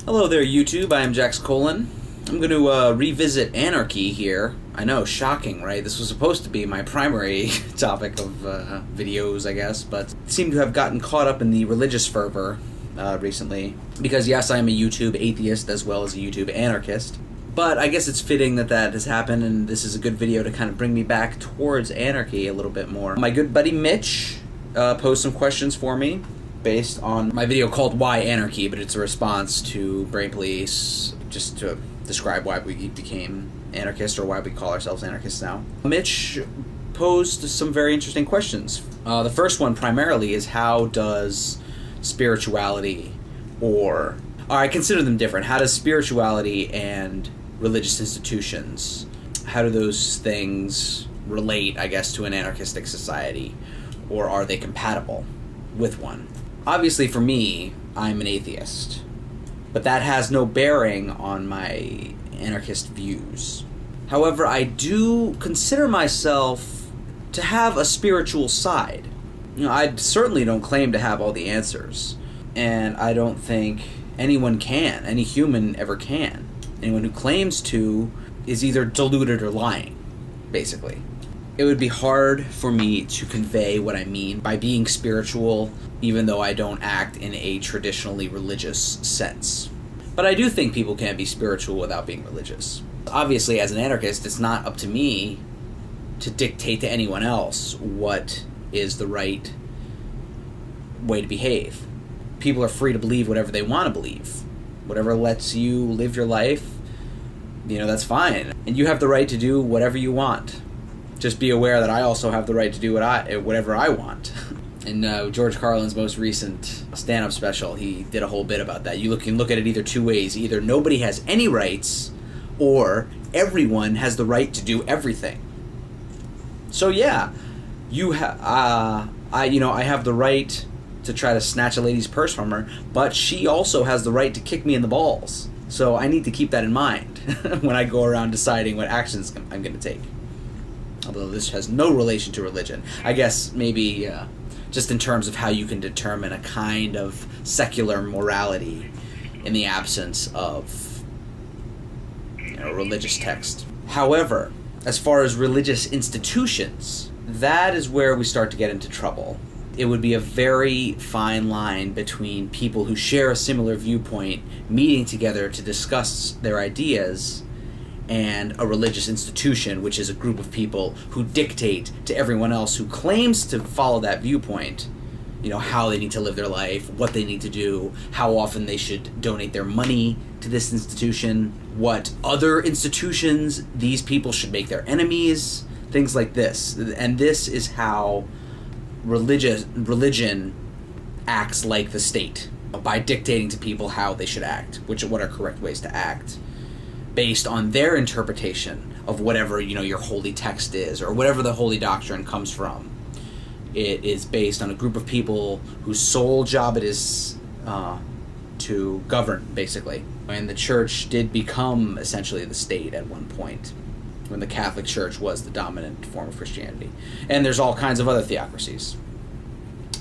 Hello there, YouTube. I am Jax Colon. I'm going to revisit Anarchy here. I know, shocking, right? This was supposed to be my primary topic of videos, I guess, but seem to have gotten caught up in the religious fervor recently. Because yes, I am a YouTube atheist as well as a YouTube anarchist. But I guess it's fitting that that has happened, and this is a good video to kind of bring me back towards Anarchy a little bit more. My good buddy Mitch posed some questions for me based on my video called Why Anarchy, but it's a response to Brain Police, just to describe why we became anarchists, or why we call ourselves anarchists now. Mitch posed some very interesting questions. The first one primarily is, how does spirituality, or I consider them different, how does spirituality and religious institutions, how do those things relate, I guess, to an anarchistic society, or are they compatible with one? Obviously, for me, I'm an atheist, but that has no bearing on my anarchist views. However, I do consider myself to have a spiritual side. You know, I certainly don't claim to have all the answers, and I don't think anyone can, any human ever can. Anyone who claims to is either deluded or lying, basically. It would be hard for me to convey what I mean by being spiritual, even though I don't act in a traditionally religious sense. But I do think people can be spiritual without being religious. Obviously, as an anarchist, it's not up to me to dictate to anyone else what is the right way to behave. People are free to believe whatever they want to believe. Whatever lets you live your life, you know, that's fine. And you have the right to do whatever you want. Just be aware that I also have the right to do whatever I want. In George Carlin's most recent stand-up special, he did a whole bit about that. You can look at it either two ways. Either nobody has any rights, or everyone has the right to do everything. So yeah, I have the right to try to snatch a lady's purse from her, but she also has the right to kick me in the balls. So I need to keep that in mind when I go around deciding what actions I'm going to take. Although this has no relation to religion. I guess maybe just in terms of how you can determine a kind of secular morality in the absence of, you know, religious text. However, as far as religious institutions, that is where we start to get into trouble. It would be a very fine line between people who share a similar viewpoint meeting together to discuss their ideas, and a religious institution, which is a group of people who dictate to everyone else who claims to follow that viewpoint, you know, how they need to live their life, what they need to do, how often they should donate their money to this institution, what other institutions these people should make their enemies, things like this. And this is how religion acts like the state, by dictating to people how they should act, what are correct ways to act, based on their interpretation of whatever, you know, your holy text is, or whatever the holy doctrine comes from. It is based on a group of people whose sole job it is to govern, basically. And the church did become essentially the state at one point, when the Catholic Church was the dominant form of Christianity. And there's all kinds of other theocracies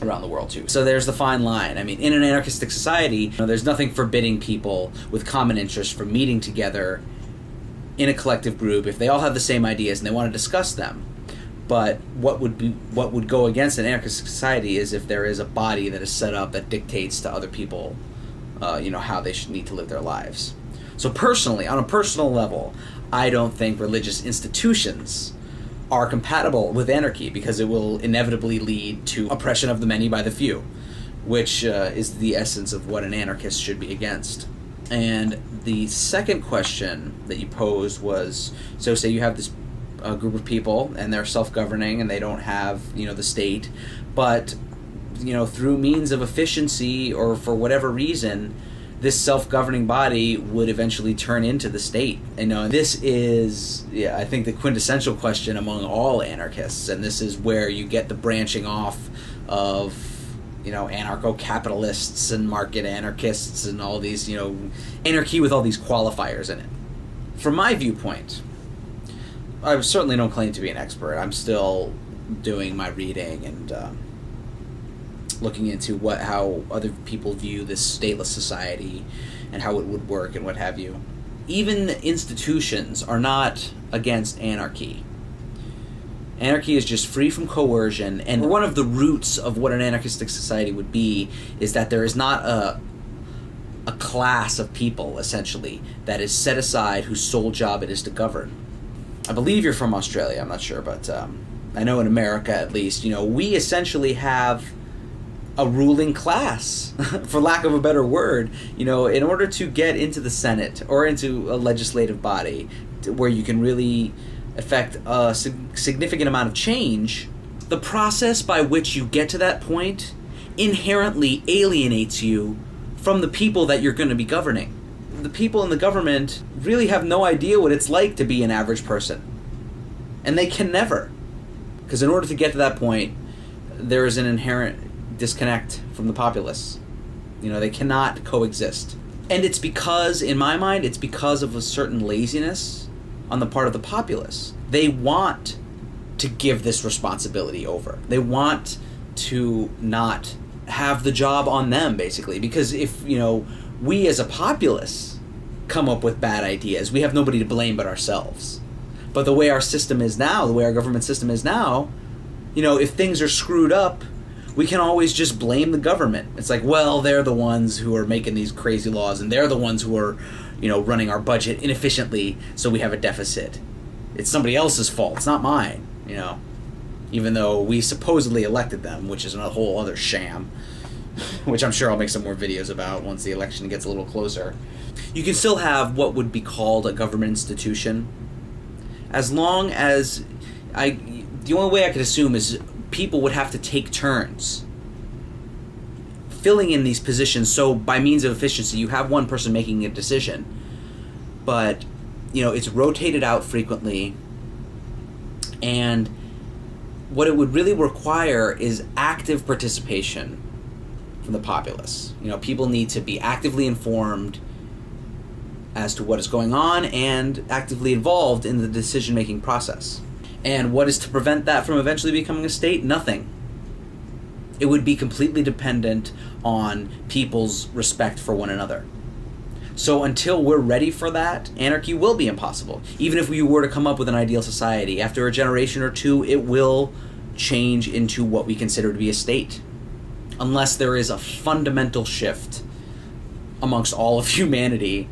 around the world too. So there's the fine line. I mean, in an anarchistic society, you know, there's nothing forbidding people with common interests from meeting together in a collective group if they all have the same ideas and they want to discuss them. But what would go against an anarchist society is if there is a body that is set up that dictates to other people, you know, how they should need to live their lives. So personally, on a personal level, I don't think religious institutions are compatible with anarchy, because it will inevitably lead to oppression of the many by the few, which is the essence of what an anarchist should be against. And the second question that you posed was, so say you have this group of people and they're self-governing and they don't have, you know, the state, but, you know, through means of efficiency or for whatever reason, this self-governing body would eventually turn into the state. You know, this is, I think, the quintessential question among all anarchists, and this is where you get the branching off of, you know, anarcho-capitalists and market anarchists and all these, you know, anarchy with all these qualifiers in it. From my viewpoint, I certainly don't claim to be an expert. I'm still doing my reading and looking into how other people view this stateless society and how it would work and what have you. Even institutions are not against anarchy. Anarchy is just free from coercion, and one of the roots of what an anarchistic society would be is that there is not a class of people, essentially, that is set aside whose sole job it is to govern. I believe you're from Australia, I'm not sure, but I know in America, at least, we essentially have a ruling class, for lack of a better word. In order to get into the Senate or into a legislative body where you can really affect a significant amount of change, the process by which you get to that point inherently alienates you from the people that you're going to be governing. The people in the government really have no idea what it's like to be an average person. And they can never. Because in order to get to that point, there is an inherent disconnect from the populace. They cannot coexist. And it's because, in my mind, it's because of a certain laziness on the part of the populace. They want to give this responsibility over. They want to not have the job on them, basically. Because if, we as a populace come up with bad ideas, we have nobody to blame but ourselves. But the way our system is now, the way our government system is now, if things are screwed up, we can always just blame the government. It's like, well, they're the ones who are making these crazy laws, and they're the ones who are, running our budget inefficiently, so we have a deficit. It's somebody else's fault. It's not mine, even though we supposedly elected them, which is a whole other sham, which I'm sure I'll make some more videos about once the election gets a little closer. You can still have what would be called a government institution, as long as the only way I could assume is people would have to take turns filling in these positions. So by means of efficiency, you have one person making a decision, but it's rotated out frequently, and what it would really require is active participation from the populace. People need to be actively informed as to what is going on and actively involved in the decision-making process. And what is to prevent that from eventually becoming a state? Nothing. It would be completely dependent on people's respect for one another. So until we're ready for that, anarchy will be impossible. Even if we were to come up with an ideal society, after a generation or two, it will change into what we consider to be a state. Unless there is a fundamental shift amongst all of humanity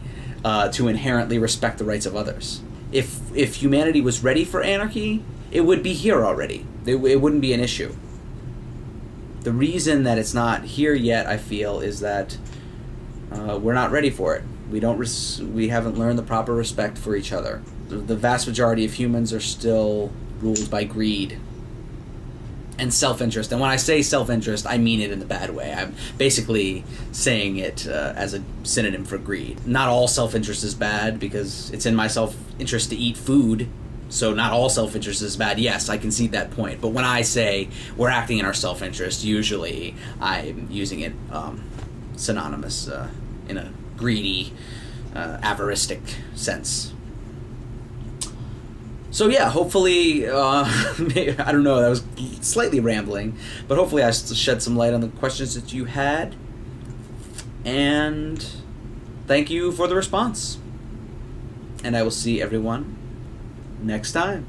to inherently respect the rights of others. If humanity was ready for anarchy, it would be here already. It wouldn't be an issue. The reason that it's not here yet, I feel, is that we're not ready for it. We haven't learned the proper respect for each other. The vast majority of humans are still ruled by greed and self-interest. And when I say self-interest, I mean it in the bad way. I'm basically saying it as a synonym for greed. Not all self-interest is bad, because it's in my self-interest to eat food, so not all self-interest is bad. Yes, I concede that point. But when I say we're acting in our self-interest, usually I'm using it synonymous in a greedy, avaristic sense. So yeah, hopefully, I don't know, that was slightly rambling, but hopefully I shed some light on the questions that you had, and thank you for the response, and I will see everyone next time.